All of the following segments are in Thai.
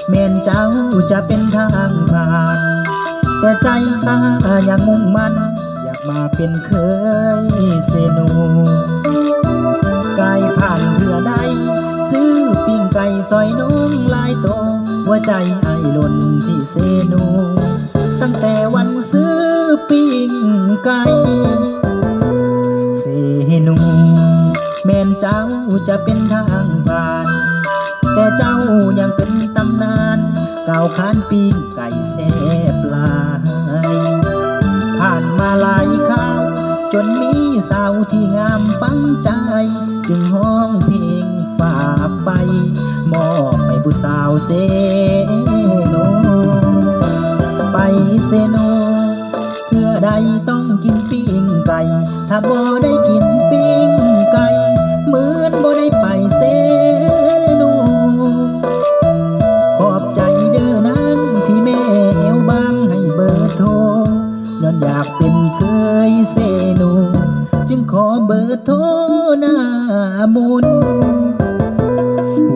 แม่นเจ้าจะเป็นทางผ่านแต่ใจข้ายังมุ่งมั่นอยากมาเป็นเคยเสนูกายผ่านเพื่อใดซื้อปิ้งไก่ซอยน้องลายโตหัวใจไอ้หล่นที่เสนูตั้งแต่วันซื้อปิ้งไก่เสนูแม่นเจ้าจะเป็นทางผ่านแต่เจ้ายังเป็นตำนานก้าวขานปิ้งไก่แซ่บหลายผ่านมาหลายข้าวจนมีสาวที่งามฟังใจจึงห้องเพลงฝากไปมอบให้ผู้สาวเซโนไปเซโนเพื่อใดต้องกินปิ้งไก่ถ้าบ่ได้กินปิ้งไก่เหมือนบ่ได้ไปเซโนขอบใจเด้อนางที่แม่เอวบางให้เบอร์โทรย้อนอยากเป็นเคยเซโนจึงขอเบอร์โทรหน้ามุน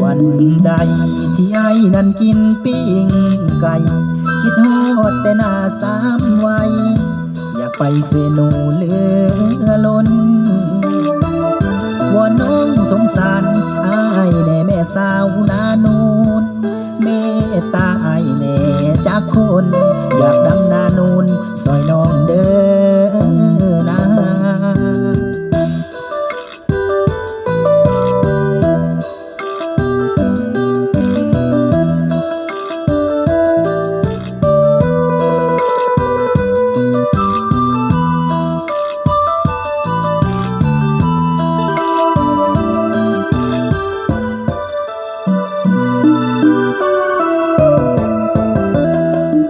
วันใดที่ไอ้นั้นกินปิ้งไก่คิดฮอดแต่หน้าสามวัยอยากไปเซโนเหลือล้นวอนน้องสงสารอ้ายแน่แม่สาวนานูนเมตตาอ้ายแน่จากคนอยากดำนานูนซอยน้องเด้อนะ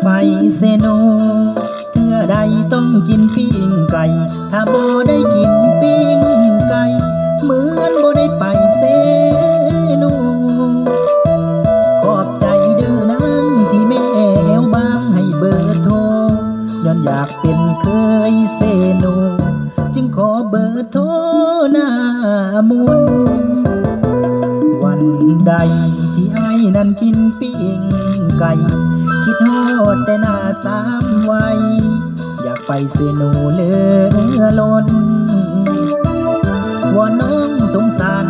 ไปเซโนเพื่อใดต้องกินปิ้งไก่ถ้าบ่ได้กินปิ้งไก่เหมือนบ่ได้ไปเซโนขอบใจเด้อนางที่แม่แอวบางให้เบอร์โทรย้อนอยากเป็นเคยเซโนจึงขอเบอร์โทรหน้ามุนวันใดที่ไอ้นั้นกินปิ้งไก่คิดฮอดแต่หน้าสามวัยอยากไปเซโนเหลือล้นวอนน้องสงสาร